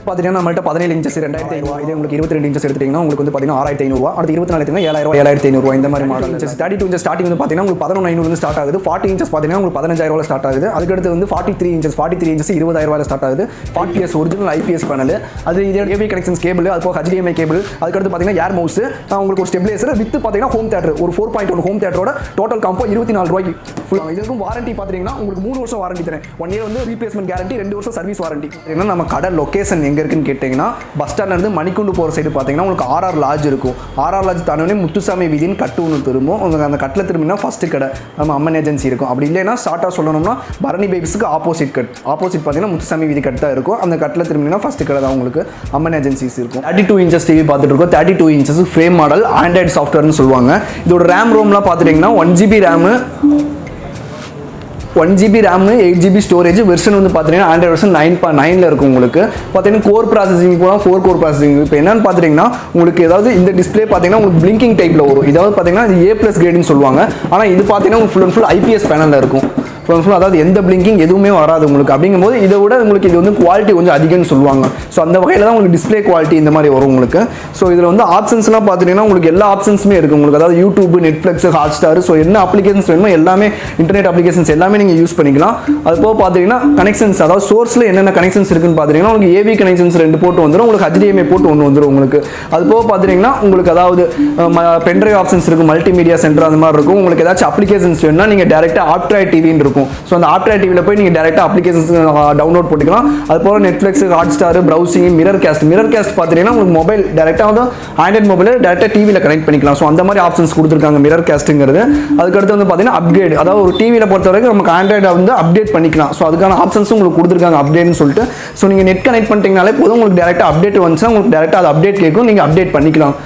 பார்த்தீங்கன்னா நம்மள்ட்ட 17 இன்ச்சஸ் 2500 இதே உங்களுக்கு 22 இன்ச்சஸ் எடுத்துட்டீங்கன்னா உங்களுக்கு வந்து பார்த்தீங்கன்னா 6500 அடுத்து 24 7500 இந்த மாதிரி மாடல் இன்ச்சஸ் 32 இன்ச்சஸ் ஸ்டார்டிங் வந்து பார்த்தீங்கன்னா உங்களுக்கு 11500 ஸ்டார்ட் ஆகுது 40 இன்ச்சஸ் பார்த்தீங்கன்னா உங்களுக்கு 15000 ஸ்டார்ட் ஆகுது அதுக்கு அடுத்து வந்து 43 இன்ச்சஸ் 20000 ஸ்டார்ட் ஆகுது 40s ஒரிஜினல் IPS பேனல் அது இதே AV கனெக்ஷன்ஸ் கேபிள் அது போக HDMI கேபிள் அதுக்கு அடுத்து பார்த்தீங்கன்னா ஏர் மவுஸ் உங்களுக்கு ஒரு ஸ்டெபிலைசர் வித் பார்த்தீங்கன்னா ஹோம் தியேட்டர் ஒரு 4.1 ஹோம் தியேட்டரோட டோட்டல் காம்போ 24 ரூபாய்க்கு ஃபுல்லாக இதுக்கும் வாரண்டி பார்த்தீங்கன்னா உங்களுக்கு 3 வருஷம் வாரண்டி தரேன் 1 இயர் வந்து ரீப்ளேஸ்மெண்ட் கேரண்டி 2 வருஷம் சர்வீஸ் வாரண்டி ஏன்னா நம்ம கடை லொகேஷன் எங்கே இருக்குன்னு கேட்டிங்கன்னா பஸ் ஸ்டாண்ட்லேருந்து மணிக்குண்டு போகிற சைடு பார்த்தீங்கன்னா உங்களுக்கு RR லாட்ஜ் இருக்கும் RR லாட்ஜ் தானே முத்துசாமி வீதின்னு கட்டு ஒன்று திரும்பும் உங்களுக்கு அந்த கட்டில் திரும்பினா ஃபஸ்ட்டு கடை நம்ம அம்மன் ஏஜென்சி இருக்கும் அப்படி இல்லைன்னா ஷார்ட்டாக சொல்லணும்னா பரணி பேபிஸ்க்கு ஆப்போசிட் பார்த்தீங்கன்னா முத்துசாமி வீதி கட்டு தான் இருக்கும் அந்த கட்டில் திரும்பினா ஃபஸ்ட்டு கடை தான் உங்களுக்கு அம்மன் ஏஜென்சிஸ் இருக்கும் 32 இன்ச்சஸ் டிவி பார்த்துட்டு இருக்கோம் 32 இன்ச்சஸ் ஃப்ரேம் மாடல் ஆண்ட்ராய்டு சாஃப்ட்வேர்னு சொல்லுவாங்க இதோட ரேம் ரோம்லாம் பார்த்துட்டிங்கன்னா 1GB RAM 1GB RAM 8GB storage version வந்து பார்த்தீங்கன்னா ஆண்ட்ராய்டு வெர்ஷன் 9.9ல் இருக்கும் உங்களுக்கு பார்த்தீங்கன்னா கோர் ப்ராசஸிங் போனால் 4 கோர் ப்ராசஸிங் இப்போ என்னன்னு பார்த்தீங்கன்னா உங்களுக்கு ஏதாவது இந்த டிஸ்பிளே பார்த்தீங்கன்னா உங்களுக்கு பிளிங்கிங் டைப்பில் வரும் இதாவது பார்த்தீங்கன்னா இது A+ கிரேடுன்னு சொல்லுவாங்க ஆனால் இது பார்த்தீங்கன்னா உங்களுக்கு ஃபுல் அண்ட் ஃபுல் IPS பேனலில் இருக்கும் அதாவது எந்த பிளிங்கிங் எதுவுமே வராது உங்களுக்கு அப்படிங்கும்போது இதை விட உங்களுக்கு இது வந்து குவாலிட்டி கொஞ்சம் அதிகம்னு சொல்லுவாங்க ஸோ அந்த வகையில் தான் உங்களுக்கு டிஸ்பிளே குவாலிட்டி இந்த மாதிரி வரும் உங்களுக்கு ஸோ இதில் வந்து ஆப்ஷன்ஸ்லாம் பார்த்தீங்கன்னா உங்களுக்கு எல்லா ஆப்ஷன்ஸுமே இருக்குது உங்களுக்கு அதாவது யூடியூப் நெட்ஃப்ளிக்ஸ் ஹாட்ஸ்டார் ஸோ என்ன அப்ளிகேஷன்ஸ் வேணுமோ எல்லாமே இன்டர்நெட் அப்ளிகேஷன்ஸ் எல்லாமே நீங்கள் யூஸ் பண்ணிக்கலாம் அது போக பார்த்தீங்கன்னா கனெக்ஷன்ஸ் அதாவது சோர்ஸில் என்னென்ன கனெக்ஷன்ஸ் இருக்குன்னு பார்த்தீங்கன்னா உங்களுக்கு AV கனெக்ஷன்ஸ் 2 போட்டு வந்துடும் உங்களுக்கு HDMI போட்டு ஒன்று வந்துடும் உங்களுக்கு அது போக பார்த்தீங்கன்னா உங்களுக்கு அதாவது பென்ட்ரைவ் ஆப்ஷன்ஸ் இருக்கும் மல்டிமீடியா சென்டர் அந்த மாதிரி இருக்கும் உங்களுக்கு ஏதாச்சும் அப்ளிகேஷன்ஸ் வேணும்னா நீங்கள் டேரெக்டாக ஆப்ட்ராய்ட் டிவின்னு இருக்கும் ஸோ அந்த ஆப்ட்ராய்ட் டிவியில் போய் நீங்கள் டேரெக்டாக அப்ளிகேஷன்ஸ் டவுன்லோட் பண்ணிக்கலாம் அது போக Netflix Hotstar browsing mirror cast பார்த்தீங்கன்னா உங்களுக்கு மொபைல் டேரெக்டாக வந்து ஆண்ட்ராய்ட் மொபைல் டேரெக்டாக டிவியில் கனெக்ட் பண்ணிக்கலாம் ஸோ அந்த மாதிரி ஆப்ஷன்ஸ் கொடுத்துருக்காங்க மிரர் கேஸ்ட்டுங்கிறது அதுக்கடுத்து வந்து பார்த்தீங்கன்னா அப்கிரேட் அதாவது ஒரு டிவியில் பொறுத்த வரைக்கும் நமக்கு ஆண்ட்ராய்டை வந்து அப்டேட் பண்ணிக்கலாம் ஸோ அதுக்கான ஆப்ஷன்ஸும் உங்களுக்கு கொடுத்துருக்காங்க அப்டேட்னு சொல்லிட்டு ஸோ நீங்கள் நெட் கனெக்ட் பண்ணிட்டீங்கனாலே போதும் உங்களுக்கு டேரெக்டாக அப்டேட் வந்துச்சுன்னா உங்களுக்கு டேரெக்டாக அது அப்டேட் கேட்கும் நீங்கள் அப்டேட் பண்ணிக்கலாம்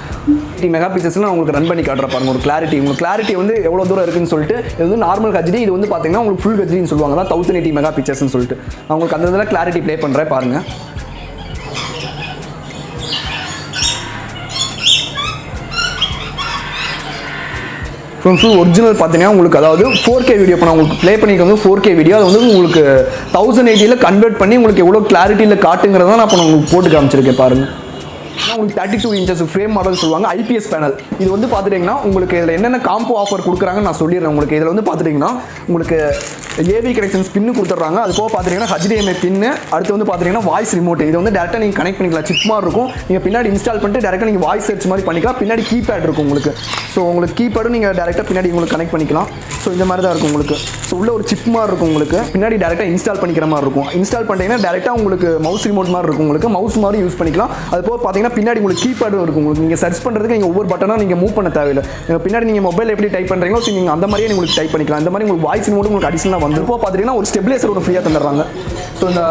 80 மெகா பிக்சல்ஸ்ல உங்களுக்கு ரன் பண்ணி காட்டுற பாருங்க ஒரு கிளாரிட்டி வந்து எவ்வளவு தூரம் இருக்குன்னு சொல்லிட்டு இது வந்து நார்மல் HD இது வந்து பாத்தீங்கன்னா உங்களுக்கு ஃபுல் HDன்னு சொல்லுவாங்க அதான் 1080 மெகா பிக்சல்ஸ்னு சொல்லிட்டு உங்களுக்கு அந்த இதெல்லாம் கிளாரிட்டி ப்ளே பண்றேன் பாருங்க ஃபுல் ஒரிஜினல் பார்த்தீங்கன்னா உங்களுக்கு அதாவது 4K வீடியோ இப்போ நான் உங்களுக்கு ப்ளே பண்ணிக்க வந்து 4K வீடியோ அது வந்து உங்களுக்கு 1080ல் கன்வெர்ட் பண்ணி உங்களுக்கு எவ்வளோ கிளாரிட்டியில் காட்டுங்கிறத நான் இப்போ உங்களுக்கு போட்டு காமிச்சிருக்கேன் பாருங்க உங்களுக்கு 32 இன்ச்சஸ் ஃப்ரேம் மாடல் சொல்லுவாங்க IPS பேனல் இது வந்து பார்த்துட்டிங்கன்னா உங்களுக்கு இதில் என்னென்ன காம்போ ஆஃபர் கொடுக்குறாங்கன்னு நான் சொல்லிடுறேன் உங்களுக்கு இதில் வந்து பார்த்துட்டிங்கன்னா உங்களுக்கு AV கனெக்ஷன்ஸ் பின்னு கொடுத்துட்றாங்க அது போக பார்த்தீங்கன்னா HDMI பின்னு அடுத்து வந்து பார்த்தீங்கன்னா வாய்ஸ் ரிமோட் இது வந்து டேரெக்டாக நீங்கள் கனெக்ட் பண்ணிக்கலாம் சிப் மாதிரி இருக்கும் நீங்கள் பின்னாடி இன்ஸ்டால் பண்ணிட்டு டேரெக்டாக நீங்கள் வாய்ஸ் சர்ச் மாதிரி பண்ணிக்கலாம் பின்னாடி கீபேட் இருக்கும் உங்களுக்கு ஸோ உங்களுக்கு கீபேடும் நீங்கள் டேரெக்டாக பின்னாடி உங்களுக்கு கனெக்ட் பண்ணிக்கலாம் ஸோ இந்த மாதிரி தான் இருக்கும் உங்களுக்கு ஸோ உள்ள ஒரு சிப் மாதிரி இருக்கும் உங்களுக்கு பின்னாடி டேரெக்டாக இன்ஸ்டால் பண்ணிக்கிற மாதிரி இருக்கும் இன்ஸ்டால் பண்ணிட்டீங்கன்னா டேரெக்டாக உங்களுக்கு மவுஸ் ரிமோட் மாதிரி இருக்கும் உங்களுக்கு மவுஸ் மாதிரி யூஸ் பண்ணிக்கலாம் அது போக பார்த்தீங்கன்னா பின்னாடி உங்களுக்கு கீபேடும் இருக்கும் உங்களுக்கு நீங்கள் சர்ச் பண்ணுறதுக்கு நீங்கள் ஒவ்வொரு பட்டனாக நீங்கள் மூவ் பண்ண தேவையில்லை பின்னாடி நீங்கள் மொபைல் எப்படி டைப் பண்ணுறீங்களோ ஸோ நீங்கள் அந்த மாதிரியே உங்களுக்கு டைப் பண்ணிக்கலாம் அந்த மாதிரி உங்களுக்கு வாய்ஸ் ரிமோட் உங்களுக்கு அடிஷனலாக வந்து இப்போ பார்த்தீங்கன்னா ஒரு ஸ்டெபிலைசர் ஒரு ஃப்ரீயாக தந்துடுறாங்க ஸோ இந்த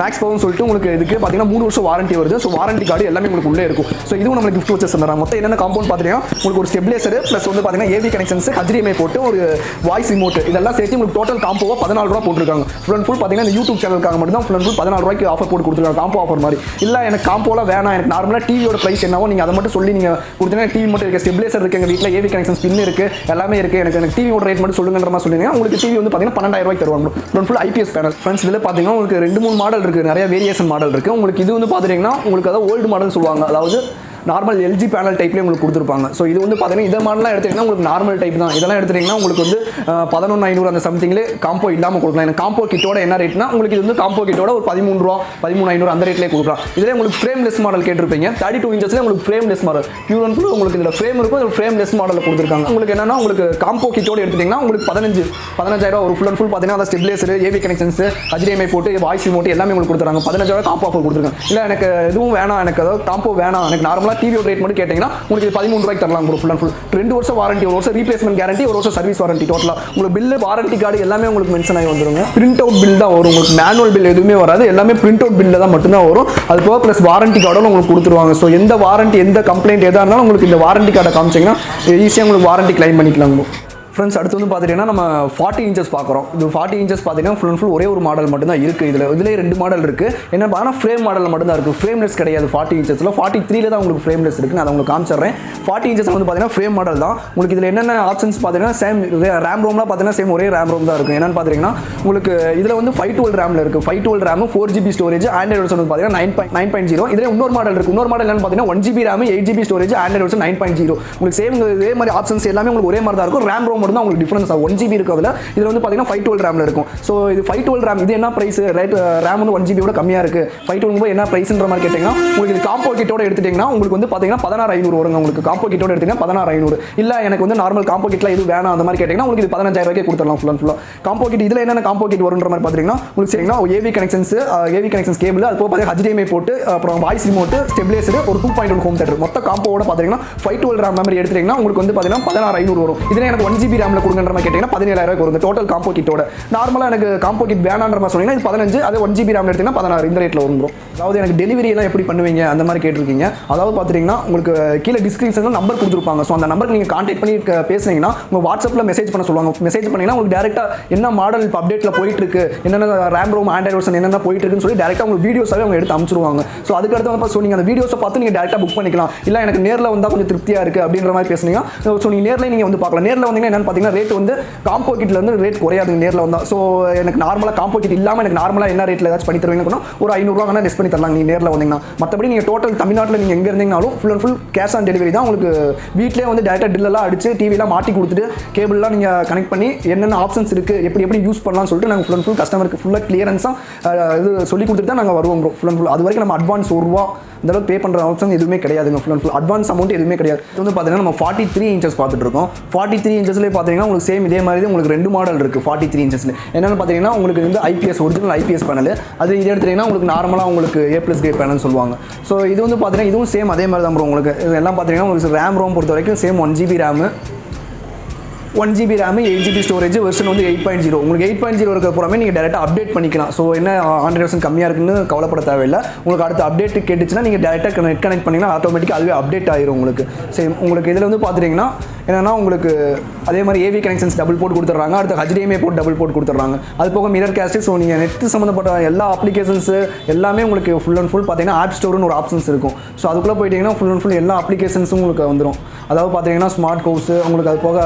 மேக்ஸ் பவர்னு சொல்லிட்டு உங்களுக்கு இதுக்கு பார்த்தீங்கன்னா 3 வருஷம் வாரண்டி வருது ஸோ வாரண்டி கார்டு எல்லாமே உங்களுக்கு உள்ளே இருக்கும் ஸோ இதுவும் நம்மளுக்கு கிஃப்ட் வச்சு தந்துடுறாங்க மொத்தம் என்னென்ன காம்பவுண்ட் பார்த்தீங்கன்னா உங்களுக்கு ஒரு ஸ்டெபிலைசர் ப்ளஸ் வந்து பார்த்தீங்கன்னா AV கனெக்ஷன்ஸ் HDMI போட்டு ஒரு வாய்ஸ் ரிமோட் இதெல்லாம் சேர்த்து உங்களுக்கு டோட்டல் காம்போவாக 14 ரூபா போட்டுருக்காங்க ஃபுல் அண்ட் ஃபுல் பார்த்தீங்கன்னா இந்த யூடியூப் சேனலுக்காக மட்டும் தான் ஃபுல் அண்ட் ஃபுல் 14 ரூபாய்க்கு ஆஃபர் போட்டு கொடுத்துருக்காங்க காம்போ ஆஃபர் மாதிரி இல்லை எனக்கு காம்போலாம் வேணாம் எனக்கு நார்மலாக டிவியோட ப்ரைஸ் என்னவோ நீங்கள் அதை மட்டும் சொல்லி நீங்கள் கொடுத்தீங்கன்னா டிவி மட்டும் இருக்குது ஸ்டெபிலைசர் இருக்குது எங்கள் வீட்டில் AV கனெக்ஷன்ஸ் பின் இருக்குது எல்லாமே இருக்குது எனக்கு டிவியோட ரேட் மட்டும் சொல்லுங்கன்ற மாதிரி சொல்லுங்க உங்களுக்கு டிவி வந்து பார்த்தீங்கன்னா 12000 ரூபாய்க்கு தருவாங்க full full IPS panel friends இதில் பார்த்தீங்கன்னா உங்களுக்கு 2-3 மாடல் இருக்குது நிறைய வேரியேஷன் மாடல் இருக்குது உங்களுக்கு இது வந்து பார்த்தீங்கன்னா உங்களுக்கு அதாவது ஓல்டு மாடல் சொல்லுவாங்க அதாவது நார்மல் LG பேனல் டைப்லேயே உங்களுக்கு கொடுத்துருப்பாங்க ஸோ இது வந்து பார்த்தீங்கன்னா இதை மாடலாம் எடுத்துக்கிட்டிங்கன்னா உங்களுக்கு நார்மல் டைப் தான் இதெல்லாம் எடுத்துட்டிங்கன்னா உங்களுக்கு வந்து 11500 அந்த சம்திங்லே காம்போ இல்லாமல் கொடுக்கலாம் எனக்கு காம்போ கிட்டோட என்ன ரேட்னா உங்களுக்கு இது வந்து காம்போ கிட்டோட ஒரு 13 ரூபா 13500 அந்த ரேட்லேயே கொடுக்கலாம் இதில் உங்களுக்கு ஃப்ரேம்லெஸ் மாடல் கேட்டிருப்பீங்க 32 இன்ச்சஸ்லேயே உங்களுக்கு frameless model pure and full உங்களுக்கு இதில் ஃப்ரேம் இருக்கும் ஒரு ஃப்ரேம்லெஸ் மாடலில் கொடுத்துருக்காங்க உங்களுக்கு என்னன்னா உங்களுக்கு காம்போ கிட்டோட எடுத்துட்டிங்கன்னா உங்களுக்கு 15000 ஒரு ஃபுல் அண்ட் ஃபுல் பார்த்தீங்கன்னா ஸ்டெபிலைசர் AV கனெக்ஷன்ஸ் HDMI போட்டு வாய்ஸ் ரிமோட் எல்லாமே உங்களுக்கு கொடுத்துறாங்க 15000 காம்போ ஆஃபர் கொடுத்துருக்காங்க இல்லை எனக்கு எதுவும் வேணாம் எனக்கு அதாவது காம்போ வேணாம் எனக்கு நார்மலாக டிவியோட ரேட் மட்டும் கேட்டிங்கன்னா உங்களுக்கு 13 ரூபாய்க்கு தரலாம் ஃபுல் அண்ட் ஃபுல் 2 வருஷம் வாரண்டி 1 வருஷம் ரீப்ளேஸ்மெண்ட் கேரண்டி 1 வருஷம் சர்வீஸ் வாரண்டி டோட்டலாக உங்களுக்கு பில்லு வாரண்டி கார்டு எல்லாமே உங்களுக்கு மென்ஷன் ஆகி வந்துருங்க பிரிண்ட் அவுட் பில் தான் வரும் உங்களுக்கு மேனுவல் பில் எதுவுமே வராது எல்லாமே பிரிண்ட் அவுட் பில்ல தான் மட்டும்தான் வரும் அது போக ப்ளஸ் வாரண்டி கார்டும் உங்களுக்கு கொடுத்துருவாங்க ஸோ எந்த வாரண்டி எந்த கம்ப்ளைண்ட் எதாக இருந்தாலும் உங்களுக்கு இந்த வாரண்டி கார்டை காமிச்சிங்கன்னா ஈஸியாக உங்களுக்கு வாரண்டி கிளைம் பண்ணிக்கலாம் ஃப்ரெண்ட்ஸ் அடுத்து வந்து பார்த்தீங்கன்னா நம்ம 40 இன்ச்சஸ் பார்க்குறோம். இது 40 இன்ச்சஸ் பார்த்தீங்கன்னா ஃபுல் அண்ட் ஃபுல் ஒரே ஒரு மாடல் மட்டும் தான் இருக்குது. இதிலே 2 மாடல் இருக்குது. என்ன பார்த்தா ஃப்ரேம் மாடலில் மட்டும் தான் இருக்குது. ஃப்ரேம்லெஸ் கிடையாது 40 இன்ச்சஸில். 43ல தான் உங்களுக்கு ஃப்ரேம்லெஸ் இருக்குது. நான் உங்களுக்கு காமிச்சிடுறேன். 40 இன்ச்சஸ் வந்து பார்த்தீங்கன்னா ஃப்ரேம் மாடல் தான். உங்களுக்கு இதில் என்னென்ன ஆப்ஷன்ஸ் பார்த்தீங்கன்னா சேம் ரேம் ரோம்லாம் பார்த்தீங்கன்னா சேம் ஒரே ரேம் ரோம் தான் இருக்கும். என்னென்னு பார்த்தீங்கன்னா உங்களுக்கு இதில் வந்து 512 ரேமில் இருக்குது. 512 RAM 4GB storage. Android version வந்து பார்த்தீங்கன்னா 9.0. இதில் இன்னொரு மாடல் இருக்குது. இன்னொரு மாடல் என்னென்னு பார்த்தீங்கன்னா 1GB RAM 8GB storage. Android version 9.0. உங்களுக்கு சேம் இதே மாதிரி ஆப்ஷன்ஸ் எல்லாமே உங்களுக்கு ஒரே மாதிரி தான் இருக்கும். ரேம் ரோம் மட்டும் தான் உங்களுக்கு டிஃபரன்ஸ் ஆகும். 1GB இருக்கிறதுல இதில் வந்து பார்த்தீங்கன்னா 512 ரேமில் இருக்கும். ஸோ இது 512 ரேம் இது என்ன ப்ரைஸ் ரேட் ரேம் வந்து 1GB விட கம்மியாக இருக்குது. 512 என்ன ப்ரைஸ்ன்ற மாதிரி கேட்டிங்கன்னா உங்களுக்கு இது காம்போ கிட்டோட எடுத்துட்டிங்கன்னா உங்களுக்கு வந்து பார்த்தீங்கன்னா 16500 வருங்க. உங்களுக்கு காம்போ கிட்டோட எடுத்திங்கன்னா 16500. இல்லை எனக்கு வந்து நார்மல் காம்போ கிட்லாம் எதுவும் வேணாம் அந்த மாதிரி கேட்டிங்கன்னா உங்களுக்கு இது 15000 ரூபாய்க்கு கொடுத்துடலாம் ஃபுல்லாக. காம்போ கிட் இதில் என்னென்ன காம்போ கிட் வருன்ற மாதிரி பார்த்தீங்கன்னா உங்களுக்கு சரிங்களா ஏவி கனெக்ஷன்ஸ் கேபிள் அது போக பார்த்தீங்கன்னா HDMI போட்டு அப்புறம் வாய்ஸ் ரிமோட் ஸ்டெபிலைசர் ஒரு 2.1 ஹோம் தேட்டர் மொத்த காம்போவோட பார்த்தீங்கன்னா 512 ரேம் மெமரி எடுத்துட்டிங்கன்னா உங்களுக்கு வந்து பார்த்தீங்கன்னா 16500 வரும். இதில் எனக்கு 1GB ரேமில் கொடுங்கன்ற மாதிரி கேட்டிங்கன்னா 17000 வரும். டோட்டல் காம்போ கிட்டோட நார்மலாக எனக்கு காம்போ கிட் வேணான்ற மாதிரி சொன்னீங்கன்னா இது 15 அதே 1GB ரேம் எடுத்தீங்கன்னா 16 இந்த ரேட்டில் வரும். அதாவது எனக்கு டெலிவரி எல்லாம் எப்படி பண்ணுவீங்க அந்த மாதிரி கேட்டிருக்கீங்க. அதாவது பார்த்தீங்கன்னா உங்களுக்கு கீழே டிஸ்கிரிப்ஷனில் நம்பர் கொடுத்துருப்பாங்க. ஸோ அந்த நம்பருக்கு நீங்கள் கான்டாக்ட் பண்ணி பேசுனீங்கன்னா உங்கள் வாட்ஸ்அப்பில் மெசேஜ் பண்ண சொல்லுவாங்க. மெசேஜ் பண்ணிங்கன்னா உங்களுக்கு டேரெக்டாக என்ன மாடல் இப்போ அப்டேட்டில் போயிட்டு இருக்கு என்னென்ன ரேம் ரோம் ஆண்ட்ராய்டு வெர்ஷன் என்னென்ன போயிட்டு இருக்குன்னு சொல்லி டேரெக்டாக உங்களுக்கு வீடியோஸாகவே அவங்க எடுத்து அனுப்பிச்சிருவாங்க. ஸோ அதுக்கடுத்து வந்து ஸோ நீங்கள் அந்த வீடியோஸை பார்த்து நீங்கள் டேரெக்டாக புக் பண்ணிக்கலாம். இல்லை எனக்கு நேரில் வந்தால் கொஞ்சம் திருப்தியாக இருக்குது அப்படின்ற மாதிரி பேசுனீங்க. ஸோ நீங்கள் நேரில் நீங்கள் வந்து பார்க்கலாம். நேரில் வந்தீங்கன்னா என்னென்னு பார்த்தீங்கன்னா ரேட் வந்து காம்போ கிட்ல வந்து ரேட் குறையாது நேரில் வந்தால். ஸோ எனக்கு நார்மலாக காம்போ கிட் இல்லாமல் எனக்கு நார்மலாக என்ன ரேட்டில் ஏதாச்சும் பண்ணி தருவீங்கன்னா ஒரு 500 ரூபா வேணால் லெஸ் பண்ணி தரலாம் நீங்கள் நேரில் வந்தீங்கன்னா. மற்றபடி நீங்கள் டோட்டல் தமிழ்நாட்டில் நீங்கள் எங்கே இருந்தீங்கனாலும் full and full cash on delivery தான். உங்களுக்கு வீட்டிலே வந்து டேரெக்டாக டில்லெல்லாம் அடிச்சு டிவிலாம் மாட்டி கொடுத்துட்டு கேபிள்லாம் நீங்கள் கனெக்ட் பண்ணி என்னென்ன ஆப்ஷன்ஸ் இருக்குது எப்படி யூஸ் பண்ணலாம்னு சொல்லிட்டு நாங்கள் ஃபுல் அண்ட் ஃபுல் கஸ்டமருக்கு ஃபுல்லாக கிளியரன்ஸாக இது சொல்லி கொடுத்துட்டு தான் நாங்கள் வருவோம் ப்ரோ. ஃபுல் அண்ட் ஃபுல் அது வரைக்கும் நம்ம அட்வான்ஸ் ₹1 இந்த அளவுக்கு பே பண்ணுற ஆப்ஷன் எதுவுமே கிடையாதுங்க. Full and full advance amount எதுவுமே கிடையாது. இது வந்து பார்த்தீங்கன்னா நம்ம 43 இன்ச்சஸ் பார்த்துட்டு இருக்கோம். 43 இன்ச்சஸ்லேயே பார்த்தீங்கன்னா உங்களுக்கு சேம் இதே மாதிரி உங்களுக்கு 2 மாடல் இருக்குது 43 இன்ச்சஸில். என்னென்னு பார்த்தீங்கன்னா உங்களுக்கு வந்து ஐபிஎஸ் ஒரிஜினல் ஐபிஎஸ் பேனல் அது இது எடுத்துட்டிங்கன்னா உங்களுக்கு நார்மலாக உங்களுக்கு A+ கிரேட் பேனல் சொல்லுவாங்க. ஸோ இது வந்து பார்த்தீங்கன்னா இதுவும் சேம் அதே மாதிரி தான் ப்ரோ. உங்களுக்கு இதெல்லாம் பார்த்தீங்கன்னா உங்களுக்கு ரேம் ரோம் பொறுத்த வரைக்கும் same 1GB RAM 1GB RAM 8GB storage version வந்து 8.0. உங்களுக்கு 8.0 இருக்க போகிறமே நீங்கள் டேரெக்டாக அப்டேட் பண்ணிக்கலாம். ஸோ என்ன ஆண்ட்ராய்டு வெர்ஷன் கம்மியாக இருக்குன்னு கவலைப்பட தேவையில்லை. உங்களுக்கு அடுத்த அப்டேட் கேட்டுச்சுன்னா நீங்கள் டேரெக்டாக நெட் கனெக்ட் பண்ணிங்கன்னா ஆட்டோமேட்டிக்காக அதுவே அப்டேட் ஆயிரும் உங்களுக்கு. சரி உங்களுக்கு இதில் வந்து பார்த்துட்டிங்கன்னா என்னென்னா உங்களுக்கு அதே மாதிரி ஏவி கனெக்ஷன்ஸ் டபுள் போர்ட் கொடுத்துட்றாங்க. அடுத்து HDMI போர்ட் டபுள் போர்ட் கொடுத்துட்றாங்க. அது போக மிரர் கேஸ்ட். ஸோ நீங்கள் நெட் சம்மந்தப்பட்ட எல்லா அப்ளிகேஷன்ஸு எல்லாமே உங்களுக்கு ஃபுல் அண்ட் ஃபுல் பார்த்தீங்கன்னா ஆப் ஸ்டோர்னு ஒரு ஆப்ஷன்ஸ் இருக்கும். ஸோ அதுக்குள்ளே போயிட்டீங்கன்னா ஃபுல் அண்ட் ஃபுல் எல்லா அப்ளிகேஷன்ஸும் உங்களுக்கு வந்துடும். அதாவது பார்த்தீங்கன்னா ஸ்மார்ட் ஹவுஸு உங்களுக்கு அது போக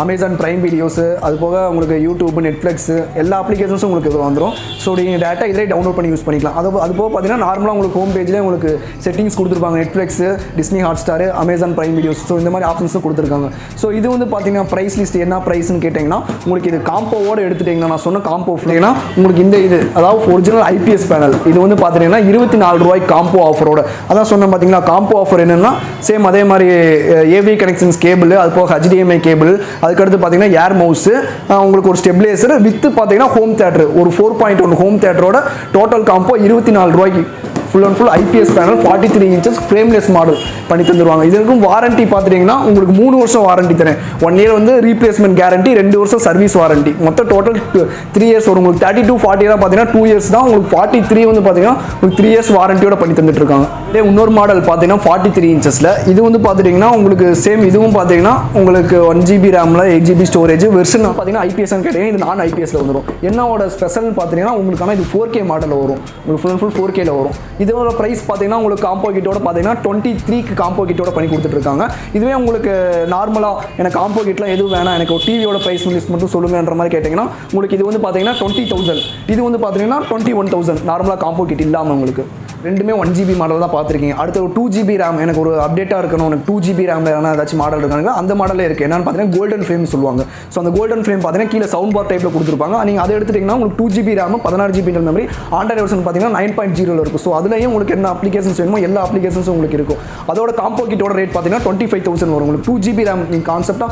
அமேசான் பிரைம் வீடியோஸு அது போக உங்களுக்கு யூடியூப் நெட்ஃப்ளிக்ஸு எல்லா அப்ளிகேஷன்ஸும் உங்களுக்கு இது வந்துடும். ஸோ நீங்கள் டேரெக்டாக இதிலே டவுன்லோட் பண்ணி யூஸ் பண்ணிக்கலாம். அது போக பார்த்தீங்கன்னா நார்மலாக உங்களுக்கு ஹோம் பேஜ்லேயே உங்களுக்கு செட்டிங்ஸ் கொடுத்துருப்பாங்க. Netflix Disney Hotstar Amazon prime videos so இந்த மாதிரி ஆப்ஷன்ஸும் கொடுத்துருக்காங்க. ஸோ இது வந்து பார்த்தீங்கன்னா ப்ரைஸ் லிஸ்ட் என்ன ப்ரைஸ்ன்னு கேட்டிங்கன்னா உங்களுக்கு இது காம்போவோடு எடுத்துட்டிங்கன்னா நான் சொன்ன காம்போ ஃப்ரீனா உங்களுக்கு இந்த இது அதாவது ஒரிஜினல் ஐபிஎஸ் பேனல் இது வந்து பார்த்தீங்கன்னா ₹24 காம்போ ஆஃபரோட. அதான் சொன்னேன் பார்த்தீங்களா காம்போ ஆஃபர் என்னென்னா சேம் அதே மாதிரி ஏவி கனெக்ஷன்ஸ் கேபிள் அது போக HDMI கேபிள் அதுக்கடுத்து பார்த்தீங்கன்னா ஏர் மவுஸு உங்களுக்கு ஒரு ஸ்டெபிலைசர் வித் பார்த்தீங்கன்னா ஹோம் தேட்டர் ஒரு 4.1 ஹோம் தேட்டரோட total combo ₹24 full and full IPS panel 43 inches frameless model பண்ணி தந்துடுவாங்க. இதற்கும் வாரண்டி பார்த்துட்டிங்கன்னா உங்களுக்கு 3 வருஷம் வாரண்டி தரேன். 1 இயர் வந்து ரீப்ளேஸ்மெண்ட் கேரண்டி 2 வருஷம் சர்வீஸ் வாரண்டி மொத்தம் டோட்டல் 3 இயர்ஸ் வரும். உங்களுக்கு 32 40 தான் பார்த்தீங்கன்னா 2 இயர்ஸ் தான். உங்களுக்கு 43 வந்து பார்த்தீங்கன்னா உங்களுக்கு 3 இயர்ஸ் வாரண்டியோட பண்ணி தந்துட்டு இருக்காங்க. இதே இன்னொரு மாடல் பார்த்தீங்கன்னா 43 இன்ச்சஸில் இது வந்து பார்த்துட்டிங்கன்னா உங்களுக்கு சேம் இதுவும் பார்த்தீங்கன்னா உங்களுக்கு 1GB ரேமில் 8GB ஸ்டோரேஜ் வெர்ஷன் பார்த்தீங்கன்னா ஐபிஎஸ் கேட்டீங்கன்னா இது நான் ஐபிஎஸ்ல வந்துடும். என்னோட ஸ்பெஷல் பார்த்தீங்கன்னா உங்களுக்கான இது 4K மாடலில் வரும். உங்களுக்கு ஃபுல் அண்ட் ஃபுல் 4Kல வரும். இதோட ப்ரைஸ் பார்த்தீங்கன்னா உங்களுக்கு காம்போ கிட்டோட பார்த்தீங்கன்னா 23 காம்போ கிட்டோட பண்ணி கொடுத்துட்ருக்காங்க. இதுவே உங்களுக்கு நார்மலாக எனக்கு காம்போ கிட்லாம் எதுவும் வேணாம் எனக்கு ஒரு டிவியோட ப்ரைஸ் லிஸ்ட் மட்டும் சொல்லுங்கன்ற மாதிரி கேட்டிங்கன்னா உங்களுக்கு இது வந்து பார்த்தீங்கன்னா 20,000 இது வந்து பார்த்தீங்கன்னா 21,000 நார்மலாக காம்போ கிட் இல்லாமல் உங்களுக்கு ரெண்டுமே 1GB மாடல் தான் பார்த்துருக்கீங்க. அடுத்து ஒரு 2GB ரேம் எனக்கு ஒரு அப்டேட்டாக இருக்கணும் எனக்கு 2GB ரேம் ஏதாச்சும் மாடல் இருக்காங்க அந்த மாடலே இருக்குது. என்னென்னு பார்த்தீங்கன்னா கோல்டன் ஃப்ரேம் சொல்லுவாங்க. ஸோ அந்த கோல்டன் ஃப்ரேம் பார்த்தீங்கன்னா கீழே சவுண்ட் பார் டைப்பில் கொடுத்துருப்பாங்க. நீங்கள் அதை எடுத்துட்டிங்கன்னா உங்களுக்கு 2GB RAM 16GB memory Android version பார்த்தீங்கன்னா 9.0 இருக்கும். ஸோ அதுலேயும் உங்களுக்கு என்ன அப்ளிகேஷன்ஸ் வேணுமோ எல்லா அப்ளிகேஷன்ஸும் உங்களுக்கு இருக்கும். அதோட காம்போ கிட்டோட ரேட் பார்த்தீங்கன்னா 25,000 வரும். உங்களுக்கு 2GB ரேம் நீங்கள் கான்செப்டாக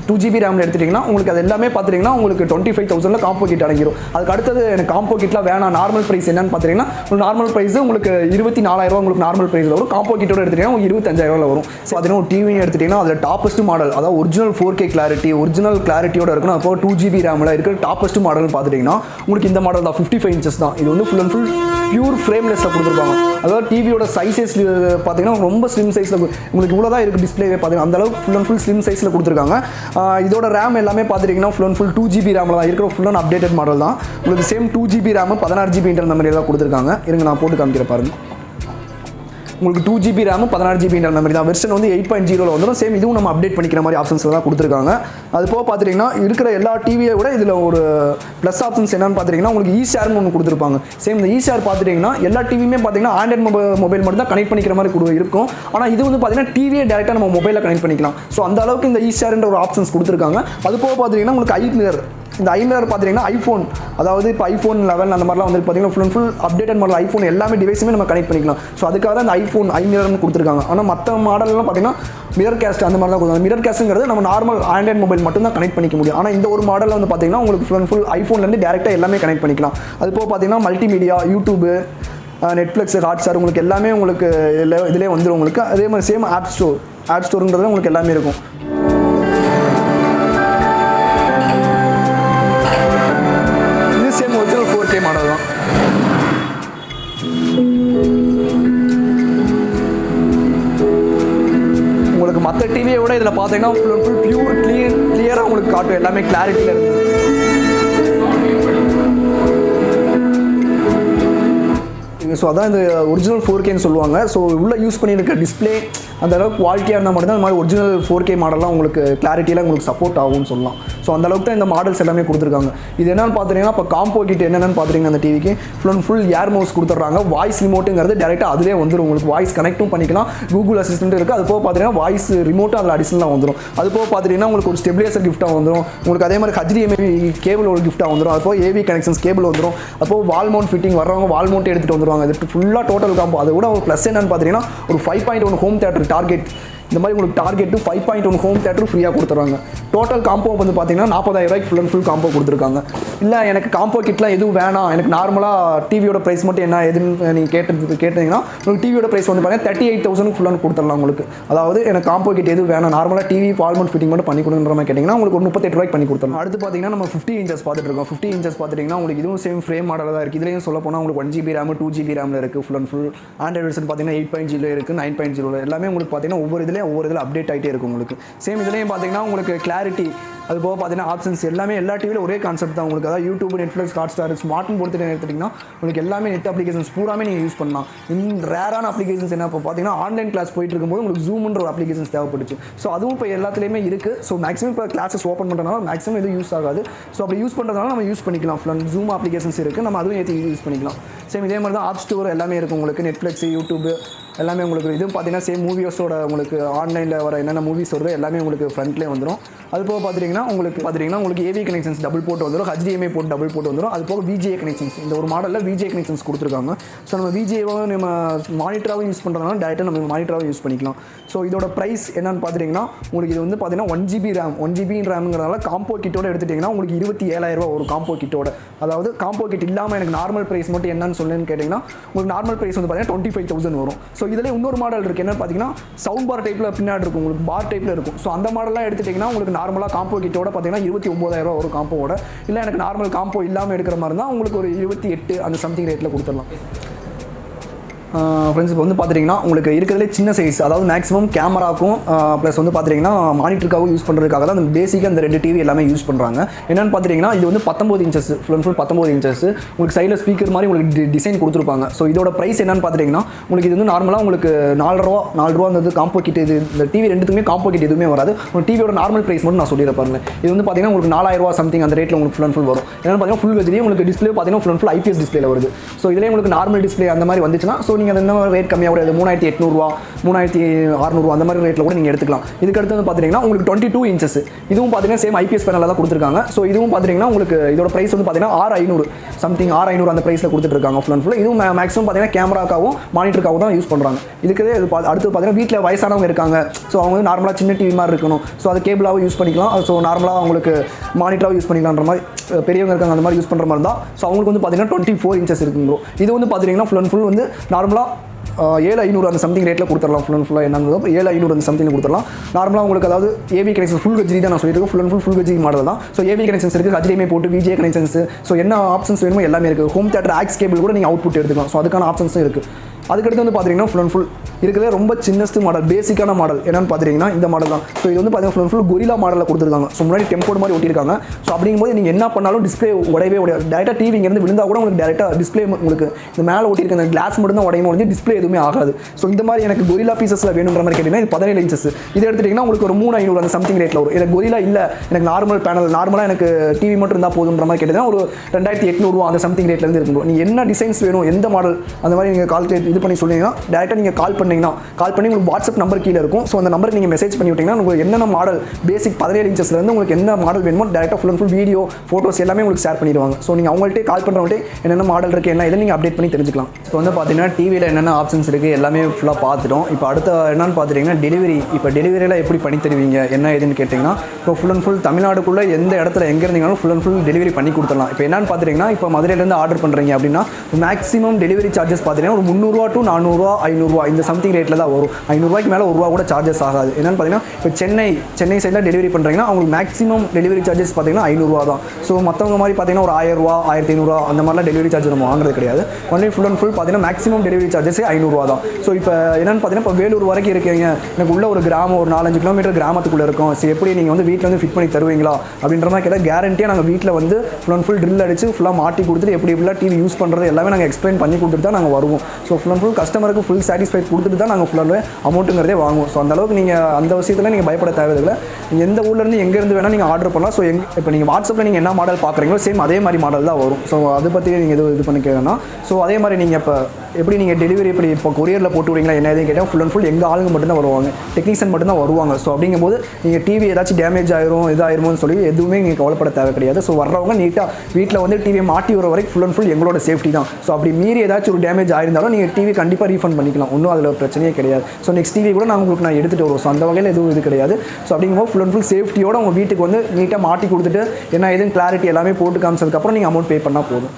2GB ரேமில் எடுத்துட்டிங்கன்னா உங்களுக்கு அது எல்லாமே பார்த்துட்டிங்கன்னா உங்களுக்கு 25,000 காம்போ கிட் அடங்கிடும். அதுக்கு அடுத்தது எனக்கு காம்போ கிட்லாம் வேணாம் நார்மல் ப்ரைஸ் என்னன்னு பார்த்தீங்கன்னா நார்மல் ப்ரைஸ் உங்களுக்கு 24,000 உங்களுக்கு நார்மல் ப்ரைஸில் வரும். காம்போ கிட்டோட எடுத்துட்டிங்கன்னா உங்களுக்கு 25,000 வரும். ஸோ பார்த்தீங்கன்னா ஒரு டிவி எடுத்துட்டிங்கன்னா அதில் டாப்பஸ்ட் மாடல் அதாவது ஒரிஜினல் 4K கிளாரிட்டி ஒரிஜினல் கிளாரிட்டியோட இருக்கணும். அப்போ 2GB ரேமில் இருக்கிற டாப்பஸ்ட் மாடல் பார்த்துட்டிங்கன்னா உங்களுக்கு இந்த மாடல் தான் 55 இன்ச்சஸ் தான். இது வந்து ஃபுல் அண்ட் ஃபுல் பியூர் ஃப்ரேம்லெஸ்ஸில் கொடுத்துருக்காங்க. அதாவது டிவியோட சைஸஸ் பார்த்தீங்கன்னா ரொம்ப ஸ்லிம் சைஸில் உங்களுக்கு இவ்வளோ தான் இருக்குது டிஸ்பிளேவே பார்த்தீங்கன்னா அந்தளவுக்கு ஃபுல் அண்ட் ஃபுல் ஸ்லிம் சைஸில் கொடுத்துருக்காங்க. இதோட ரேம் எல்லாமே பார்த்துட்டிங்கன்னா ஃபுல் அண்ட் ஃபுல் 2GB ரேமில் தான் இருக்கிற ஃபுல் அண்ட் அப்டேட்டட் மாடல் தான். உங்களுக்கு same 2GB RAM 16GB internal memory தான் கொடுத்துருக்காங்க. இருங்க நான் போட்டு காமிக்கிறேன் பாருங்கள். உங்களுக்கு 2GB RAM 16GB internal memory தான். வெர்ஷன் வந்து 8.0 வந்துடும். சேம் இதுவும் நம்ம அப்டேட் பண்ணிக்கிற மாதிரி ஆப்ஷன்ஸில் தான் கொடுத்துருக்காங்க. அது போக பார்த்துட்டிங்கன்னா இருக்கிற எல்லா டிவியை விட இதில் ஒரு ப்ளஸ் ஆப்ஷன்ஸ் என்னன்னு பார்த்துட்டிங்கன்னா உங்களுக்கு ஈஷேர்னு ஒன்று கொடுத்துருப்பாங்க. சேம் இந்த ஈஷேர் பார்த்துட்டிங்கன்னா எல்லா டிவியுமே பார்த்தீங்கன்னா ஆண்ட்ராய்ட் மொபைல் மட்டும் தான் கனெக்ட் பண்ணிக்கிற மாதிரி இருக்கும். ஆனால் இது வந்து பார்த்தீங்கன்னா டிவியை டேரெக்டாக நம்ம மொபைலில் கனெக்ட் பண்ணிக்கலாம். ஸோ அந்த அளவுக்கு இந்த ஈஷேர்ன்ற ஒரு ஆப்ஷன்ஸ் கொடுத்துருக்காங்க. அது போக பார்த்துட்டிங்கன்னா உங்களுக்கு ஐ மிரர், இந்த ஐ மிரர் பார்த்தீங்கன்னா ஐஃபோன், அதாவது இப்போ ஐஃபோன் 11 அந்த மாதிரிலாம் வந்து பார்த்தீங்கன்னா full and full updated model iPhone எல்லாமே டிவைஸுமே நம்ம கனெக்ட் பண்ணிக்கலாம். ஸோ அதுக்காக தான் இந்த ஐஃபோன் ஐ மிரர்னு கொடுத்துருக்காங்க. ஆனால் மற்ற மாடல்லாம் பார்த்தீங்கன்னா மிரர் கேஸ்ட் அந்த மாதிரி தான் கொடுத்தாங்க. மிரர் கேஸ்ட்ங்கிறது நம்ம நார்மல் ஆண்ட்ராய்ட் மொபைல் மட்டும் தான் கனெக்ட் பண்ணிக்க முடியும். ஆனால் இந்த ஒரு மாடலில் வந்து பார்த்தீங்கன்னா உங்களுக்கு ஃபுல் அண்ட் ஃபுல் ஐஃபோன்லேருந்து டேரெக்டாக எல்லாமே கனெக்ட் பண்ணிக்கலாம். அது போக பார்த்தீங்கன்னா மல்டிமீடியா, யூடியூபு, நெட்ஃப்ளிக்ஸ், ஹாட்ஸ்டார் உங்களுக்கு எல்லாமே உங்களுக்கு இதிலே வந்துடும். உங்களுக்கு அதே மாதிரி சேம் ஆப் ஸ்டோருங்கிறது உங்களுக்கு எல்லாமே இருக்கும். மாடல் தான். உங்களுக்கு மற்ற டிவியை விட இதில் பார்த்தீங்கன்னா ஃபுல் அண்ட் ஃபுல் பியூர் கிளியராக உங்களுக்கு காட்டும். எல்லாமே கிளாரிட்டியில் இருக்குது. ஸோ அதான் இந்த ஒரிஜினல் 4Kன்னு சொல்லுவாங்க. ஸோ உள்ள யூஸ் பண்ணியிருக்க டிஸ்பிளே அந்த அளவுக்கு குவாலிட்டியாக இருந்தால் மட்டும்தான் இந்த மாதிரி ஒரிஜினல் 4K மாடல்லாம் உங்களுக்கு கிளாரிட்டியில் உங்களுக்கு சப்போர்ட் ஆகும்னு சொல்லலாம். ஸோ அந்த அளவுக்கு தான் இந்த மாடல்ஸ் எல்லாமே கொடுத்துருக்காங்க. இது என்னென்னு பார்த்துட்டிங்கன்னா இப்போ காம்போ கிட் என்னென்னு பார்த்துட்டிங்கன்னா அந்த டிவிக்கு full and full air mouse கொடுத்துட்றாங்க. வாய்ஸ் ரிமோட்டுங்கிறது டேரெக்டாக அதிலே வந்துடும். உங்களுக்கு வாய்ஸ் கனெக்ட்டும் பண்ணிக்கலாம். கூகுள் அசிஸ்டன்ட் இருக்குது. அது போக பார்த்தீங்கன்னா வாய்ஸ் ரிமோட்டும் அதில் அடிஷனலாக வந்துடும். அது போக பார்த்துட்டிங்கன்னா உங்களுக்கு ஒரு ஸ்டெபிலைசர் கிஃப்ட்டாக வந்துடும். உங்களுக்கு அதே மாதிரி HDMI கேபிள் ஒரு கிஃப்ட்டாக வந்துடும். அது போக AV கனெக்ஷன்ஸ் கேபிள் வந்துடும். அப்போ வால் மவுண்ட் ஃபிட்டிங் வர்றவங்க வால் மவுண்ட் எடுத்துகிட்டு வந்துடுவாங்க. இது ஃபுல்லாக டோட்டல் காம்போ. அதை விட ஒரு ப்ளஸ் என்னன்னு பார்த்தீங்கன்னா ஒரு 5.1 ஹோம் தியேட்டர் டார்கெட், இந்த மாதிரி உங்களுக்கு டார்கெட்டு 5.1 ஹோம் தியேட்டர் ஃப்ரீயாக கொடுத்துறாங்க. டோட்டல் காம்போ வந்து பார்த்தீங்கன்னா 40,000 ரூபாய்க்கு ஃபுல் அண்ட் ஃபுல் காம்போ கொடுத்துருக்காங்க. இல்லை எனக்கு காம்போ கிட்லாம் எதுவும் வேணாம், எனக்கு நார்மலாக டிவியோட ப்ரைஸ் மட்டும் என்ன எதுன்னு நீங்கள் கேட்டிங்கன்னா உங்களுக்கு டிவியோட ப்ரைஸ் வந்து பார்த்தீங்கன்னா 38,000 ஃபுல் அண்ட் கொடுத்துடலாம் உங்களுக்கு. அதாவது எனக்கு காம்போ கிட் எதுவும் வேணாம், நார்மலாக டிவி வால்மவுண்ட் ஃபிட்டிங் மட்டும் பண்ணி கொடுக்குற மாதிரி கேட்டிங்கன்னா உங்களுக்கு ஒரு 38 ரூபாய்க்கு பண்ணி கொடுத்துடலாம். அடுத்து பார்த்தீங்கன்னா நம்ம 50 இன்ச்சஸ் பார்த்துட்டு இருக்கோம். 50 இன்ச்சஸ் பார்த்துட்டிங்கன்னா உங்களுக்கு இதுவும் சேம் ஃப்ரேம் மாடலாக தான் இருக்குது. இதுலேயும் சொல்ல போனால் உங்களுக்கு 1GB ரேம் 2GB ரேமில் இருக்குது. Full and full Android version பார்த்தீங்கன்னா 8.0 இருக்குது, 9.0 எல்லாமே உங்களுக்கு பார்த்தீங்கன்னா ஒவ்வொரு இதில் அப்டேட் ஆகிட்டே இருக்கும் உங்களுக்கு. சேம் இதுலேயும் பார்த்தீங்கன்னா உங்களுக்கு கிளாரிட்டி, அது போக பார்த்தீங்கன்னா ஆப்ஷன்ஸ் எல்லாமே எல்லா டிவியில் ஒரே கான்செப்ட் தான் உங்களுக்கு. அதாவது யூடியூப், நெட்ஃப்ளிக்ஸ், ஹாட்ஸ்டார், ஸ்மார்ட்னு பொறுத்து எடுத்துட்டிங்கன்னா உங்களுக்கு எல்லாமே நெட் அப்ளிகேஷன்ஸ் பூராமே நீங்கள் யூஸ் பண்ணலாம். ரேரான அப்ளிகேஷன்ஸ் என்ன இப்போ பார்த்தீங்கன்னா ஆன்லைன் கிளாஸ் போயிட்டு இருக்கும்போது உங்களுக்கு ஜூம்ன்ற ஒரு அப்ளிகேஷன்ஸ் தேவைப்பட்டுச்சு. ஸோ அதுவும் இப்போ எல்லாத்துலேயுமே இருக்குது. ஸோ மேக்ஸிமம் இப்போ கிளாஸஸ் ஓப்பன் பண்ணுறதுனால மேக்ஸிமம் எதுவும் யூஸ் ஆகாது. ஸோ அப்படி யூஸ் பண்ணுறதுனால நம்ம யூஸ் பண்ணிக்கலாம். ஃபுல் ஜூம் அப்ளிகேஷன்ஸ் இருக்குது, நம்ம அதுவும் ஏற்றி யூஸ் பண்ணிக்கலாம். சேம் இதே மாதிரி தான் ஆப் ஸ்டோர் எல்லாமே இருக்குது உங்களுக்கு. நெட்ஃப்ளிக்ஸ், யூடியூப் எல்லாமே உங்களுக்கு. இதுவும் பார்த்தீங்கன்னா சேம் மூவிஸோட உங்களுக்கு ஆன்லைனில் வர என்னென்ன மூவிஸ் வருதோ எல்லாமே உங்களுக்கு ஃப்ரண்ட்லேயே வந்துடும். அது போக பார்த்துட்டிங்கன்னா உங்களுக்கு AV கனெக்ஷன்ஸ் டபுள் போட்டு வந்துடும், HDMI போட்டு டபுள் போட்டு வந்துடும். அது போக VGA கனெக்ஷன்ஸ், இந்த ஒரு மாடலில் VGA கனெக்ஷன்ஸ் கொடுத்துருக்காங்க. ஸோ நம்ம VGAவும் நம்ம மானிட்டராகவும் யூஸ் பண்ணுறதுனால டேரெக்டாக நம்ம மானிட்டராகவும் யூஸ் பண்ணிக்கலாம். ஸோ இதோட ப்ரைஸ் என்னன்னு பார்த்துட்டிங்கன்னா உங்களுக்கு இது வந்து பார்த்தீங்கன்னா 1GB ரேம் 1GB ரேம்ங்கிறதால காம்போ கிட்டோட எடுத்துட்டிங்கன்னா உங்களுக்கு 27,000 ரூபா ஒரு காம்போ கிட்டோட. அதாவது காம்போ கிட் இல்லாமல் எனக்கு நார்மல் ப்ரைஸ் மட்டும் என்னன்னு சொல்லுன்னு கேட்டிங்கன்னா உங்களுக்கு நார்மல் ப்ரைஸ் வந்து பார்த்தீங்கன்னா 25,000 வரும். ஸோ இதில் இன்னொரு மாடல் இருக்குது. என்னன்னு பார்த்தீங்கன்னா சவுண்ட் பார் டைப்பில் பின்னாடி இருக்கும், உங்களுக்கு பார் டைப்பில் இருக்கும். ஸோ அந்த மாடலாம் எடுத்துட்டிங்கன்னா உங்களுக்கு நார்மலாக காம்போ கிட்டோட பார்த்தீங்கன்னா 29,000 ரூபா ஒரு காம்போவோட. இல்லை எனக்கு நார்மல் காம்போ இல்லாமல் எடுக்கிற மாதிரி இருந்தால் உங்களுக்கு ஒரு 28 அந்த சம்திங் ரேட்டில் கொடுத்துடலாம். ஃப்ரெண்ட்ஸ் இப்போ வந்து பார்த்துட்டிங்கன்னா உங்களுக்கு இருக்கிறதுலே சின்ன சைஸ், அதாவது மேக்ஸிமம் கேமராக்கும் ப்ளஸ் வந்து பார்த்துட்டிங்கன்னா மானிட்டருக்காகவும் யூஸ் பண்ணுறதுக்காக தான் அந்த பேசிக்காக அந்த 2 டிவி எல்லாமே யூஸ் பண்ணுறாங்க. என்னென்னு பார்த்துட்டிங்கன்னா இது வந்து 19 inches full and full 19 inches உங்களுக்கு சைடில் ஸ்பீக்கர் மாதிரி உங்களுக்கு டிசைன் கொடுத்துருப்பாங்க. ஸோ இதோட ப்ரைஸ் என்னென்னு பார்த்துட்டிங்கன்னா உங்களுக்கு இது வந்து நார்மலாக உங்களுக்கு 4 ரூபா அந்த காம்போ கிட். இந்த டிவி ரெண்டுத்துக்குமே காம்போ கிட் எதுவுமே வராது. உங்கள் டிவியோட நார்மல் ப்ரைஸ் மட்டும் நான் சொல்லிடுறேன் பாருங்க. இது வந்து பார்த்தீங்கன்னா உங்களுக்கு 4,000 ரூபா சம்திங் அந்த ரேட்டில் உங்களுக்கு ஃபுல் அண்ட் ஃபுல் வரும். என்னென்னு பார்த்தீங்கன்னா ஃபுல் ஹெச்டி உங்களுக்கு டிஸ்பிளே பார்த்தீங்கன்னா ஃபுல் அண்ட் ஃபுல் IPS டிஸ்பிளேல வருது. ஸோ இதிலே உங்களுக்கு நார்மல் டிஸ்பிளே அந்த மாதிரி வந்துச்சுன்னா ஸோ நீங்கள் அந்த ரேட் கம்மியாக கூட 3,800 ரூபா 3,600 ரூபா அந்த மாதிரி ரேட்டில் கூட நீங்கள் எடுத்துக்கலாம். இதுக்கு அடுத்து வந்து பார்த்தீங்கன்னா உங்களுக்கு 22 இன்ச்சஸ் இதுவும் பார்த்தீங்கன்னா சேம் IPS பேனலில் தான் கொடுத்துருக்காங்க. ஸோ இதுவும் பார்த்தீங்கன்னா உங்களுக்கு இதோட ப்ரைஸ் வந்து பார்த்தீங்கன்னா 6,500 சம்திங் 6,500 அந்த ப்ரைஸில் கொடுத்துட்ருக்காங்க ஃபுல் அண்ட் ஃபுல். இதுவும் மேக்ஸிமம் பார்த்தீங்கன்னா கேமராக்காகவும் மானிட்டருக்காகவும் தான் யூஸ் பண்ணுறாங்க. இதுக்கு அடுத்து பார்த்தீங்கன்னா வீட்டில் வயசானவங்க இருக்காங்க. ஸோ அவங்க வந்து நார்மலாக சின்ன டிவி மாதிரி இருக்கணும். ஸோ அது கேபிளாகவும் யூஸ் பண்ணிக்கலாம். ஸோ நார்மலாக அவங்களுக்கு மானிட்டராகவும் யூஸ் பண்ணிக்கலான்ற மாதிரி பெரியவங்க இருக்காங்க அந்த மாதிரி யூஸ் பண்ணுற மாதிரி தான். ஸோ அவங்களுக்கு வந்து பார்த்தீங்கன்னா 24 இன்ச்சஸ் இருக்குங்க. இது வந்து பார்த்தீங்கன்னா ஃபுல் அண்ட் ஃபுல் வந்து நார்மலாக 7500 அந்த சம்திங் ரேட்டில் கொடுத்துடலாம். ஃபுல்லாக என்னங்கிறதோ 7500 அந்த சம்திங் கொடுத்துடலாம். நார்மலாக உங்களுக்கு அதாவது ஏவி கனெக்ஷன் ஃபுல் ஹெச்டி தான் நான் சொல்லியிருக்கேன். ஃபுல் ஹெச்டி மாடல் தான். ஸோ ஏவி கனெக்ஷன்ஸ் இருக்குது, HDMI போட்டு விஜே கனெக்ஷன்ஸ், ஸோ என்ன ஆப்ஷன்ஸ் வேணுமோ எல்லாமே இருக்குது. ஹோம் தியேட்டர் ஆக்ஸ் கேபிள் கூட நீங்கள் அவுட்புட் எடுத்துக்கலாம். ஸோ அதுக்கான ஆப்ஷன்ஸும் இருக்குது. அதுக்கடுத்து வந்து பார்த்தீங்கன்னா ஃபுல் இருக்கிறதே ரொம்ப சின்னஸ்ட் மாடல், பேசிக்கான மாடல் என்னன்னு பார்த்தீங்கன்னா இந்த மாடல் தான். ஸோ இது வந்து பார்த்தீங்கன்னா ஃபுல் கொரில்லா மாடலில் கொடுத்துருக்காங்க. ஸோ முன்னாடி டெம்போர்ட் மாதிரி ஒட்டியிருக்காங்க. ஸோ அப்படிங்கும்போது நீங்கள் என்ன பண்ணாலும் டிஸ்பிளே உடையவே உடையாது. டேரெக்டாக டிவி இங்கேருந்து விழுந்தா கூட உங்களுக்கு டேரெக்டாக டிஸ்பிளே உங்களுக்கு இந்த மேலே ஒட்டியிருக்க அந்த கிளாஸ் மட்டும் தான் உடையும், வந்து டிஸ்பிளே எதுவுமே ஆகாது. ஸோ இந்த மாதிரி எனக்கு கொரில்லா பீசஸில் வேணுங்கிற மாதிரி கேட்டிங்கன்னா இது 17 இன்ச்சஸ். இது எடுத்துட்டிங்கன்னா உங்களுக்கு ஒரு 3500 அந்த சம்திங் ரேட்டில் வரும். எனக்கு கொரில்லா இல்லை, எனக்கு நார்மல் பேனல், நார்மலாக எனக்கு டிவி மட்டும் இருந்தால் போதுன்ற மாதிரி கேட்டிங்கன்னா ஒரு 2800 அந்த சம்திங் ரேட்லேருந்து இருக்கும். நீங்கள் என்ன டிசைன்ஸ் வேணும், எந்த மாடல் அந்த மாதிரி நீங்கள் கால் இது பண்ணி சொன்னீங்கன்னா டேரெக்டாக நீங்கள் கால் பண்ணி உங்களுக்கு வாட்ஸ்அப் நம்பர் கீழே இருக்கும். ஸோ அந்த நம்பருக்கு நீங்கள் மெசேஜ் பண்ணி விட்டீங்கன்னா உங்களுக்கு என்னென்ன மாடல் பேசிக் 17 இன்ச்சஸ்லேருந்து உங்களுக்கு என்ன மாடல் வேணுமோ டேரெக்டாக ஃபுல் வீடியோ ஃபோட்டோஸ் எல்லாமே உங்களுக்கு ஷேர் பண்ணிடுவாங்க. ஸோ நீங்கள் அவங்கள்ட்டே கால் பண்ணுறவங்கள்ட்டே என்னென்ன மாடல் இருக்குது என்ன இதை நீங்கள் அப்டேட் பண்ணி தெரிஞ்சுக்கலாம். இப்போ வந்து பார்த்தீங்கன்னா டிவியில் என்னென்ன ஆப்ஷன்ஸ் இருக்குது எல்லாமே ஃபுல்லாக பார்த்துட்டோம். இப்போ அடுத்த என்னென்னு பார்த்துட்டிங்கன்னா டெலிவரி. இப்போ டெலிவரியில் எப்படி பண்ணி தருவீங்க என்ன ஏதுன்னு கேட்டிங்கன்னா இப்போ ஃபுல் தமிழ்நாடுக்குள்ளே எந்த இடத்துல எங்கே இருந்தீங்கனாலும் ஃபுல் டெலிவரி பண்ணி கொடுத்துடலாம். இப்போ என்னென்னு பார்த்துட்டிங்கன்னா இப்போ மதுரையிலேருந்து ஆர்டர் பண்ணுறீங்க அப்படின்னா மேக்ஸிமம் டெலிவரி சார்ஜஸ் பார்த்தீங்கன்னா ஒரு 300 to 400 500 இந்த சம்திங் ரேட்டில் தான் வரும். 500 மேலே ₹1 கூட சார்ஜஸ் ஆகாது. என்னென்னு பார்த்தீங்கன்னா இப்போ சென்னை சைடில் டெலிவரி பண்ணுறீங்கன்னா அவங்களுக்கு மேக்ஸிமம் டெலிவரி சார்ஜஸ் பார்த்தீங்கன்னா ₹500 தான். ஸோ மற்றவங்க மாதிரி பார்த்தீங்கன்னா ஒரு ₹1000 1500 அந்த மாதிரிலாம் டெலிவரி சார்ஜ் நம்ம வாங்குறது கிடையாது. ஒன்லி ஃபுல் பார்த்தீங்கன்னா மேக்ஸிமம் டெலிவரி சார்ஜஸ் ₹500 தான். ஸோ இப்போ என்னென்னு பார்த்தீங்கன்னா இப்போ வேலூர் வரைக்கும் இருக்கீங்க, எனக்கு உள்ள ஒரு கிராமம் ஒரு 4-5 கிலோமீட்டர் கிராமத்துக்குள்ளே இருக்கும். ஸோ எப்படி நீங்கள் வந்து வீட்டில் வந்து ஃபிட் பண்ணி தருவீங்களா அப்படின்ற மாதிரி கேட்டால் கேரண்டியாக நாங்கள் வீட்டில் வந்து ஃபுல் ட்ரில் அடிச்சு ஃபுல்லாக மாட்டி கொடுத்துட்டு எப்படி எப்படிலாம் டிவி யூஸ் பண்ணுறது எல்லாமே நாங்கள் எக்ஸ்பிளைன் பண்ணி கொடுத்துட்டு தான் நாங்கள் வருவோம். ஸோ ஃபுல் கஸ்டமருக்கு ஃபுல் சாட்டிஸ்ஃபைட் கொடுத்துட்டு தான் நாங்கள் ஃபுல்லாகவே அமௌண்ட்டுங்கிறதே வாங்குவோம். ஸோ அந்தளவுக்கு நீங்கள் அந்த விஷயத்தில் நீங்கள் பயப்பட தேவையில்லை. நீங்கள் எந்த ஊர்லேருந்து எங்கேருந்து வேணால் நீங்கள் ஆர்டர் பண்ணலாம். ஸோ இப்போ நீங்கள் வாட்ஸ்அப்பில் நீங்கள் என்ன மாடல் பார்க்குறீங்களோ சேம் அதே மாதிரி மாடல் தான் வரும். ஸோ அதை பற்றி நீங்கள் இது பண்ணி கேட்கணும். ஸோ அதே மாதிரி நீங்கள் இப்போ எப்படி நீங்கள் டெலிவரி இப்போ கொரியரில் போட்டு விடுவீங்களா என்ன எதுவும் கேட்டால் ஃபுல் எங்கள் ஆளுங்க மட்டும்தான் வருவாங்க, டெக்னீஷியன் மட்டும்தான் வருவாங்க. ஸோ அப்படிங்கும்போது நீங்கள் டிவி ஏதாச்சும் டேமேஜ் ஆயிரும் இதாயிருமோன்னு சொல்லி எதுவுமே நீங்கள் கவலைப்பட தேவை கிடையாது. ஸோ வர்றவங்க நீட்டாக வீட்டில் வந்து டிவியை மாட்டி வர வரைக்கும் ஃபுல் எங்களோட சேஃப்டி தான். ஸோ அப்படி மீறி ஏதாச்சும் ஒரு டேமேஜ் ஆயிருந்தாலும் நீங்கள் டிவி கண்டிப்பாக ரீஃபண்ட் பண்ணிக்கலாம். ஒன்றும் அதில் பிரச்சனையே கிடையாது. ஸோ நெக்ஸ்ட் டிவி கூட உங்களுக்கு நான் எடுத்துகிட்டு வருவோம். ஸோ அந்த வகையில் எதுவும் இது கிடையாது. ஸோ அப்படிங்கும்போது ஃபுல் சேஃப்டியோட உங்கள் வீட்டுக்கு வந்து நீட்டாக மாட்டி கொடுத்துட்டு என்ன எதுவும் கிளாரிட்டி எல்லாமே போட்டு காமிச்சதுக்கப்புறம் நீங்கள் அமௌண்ட் பே பண்ணால் போதும்.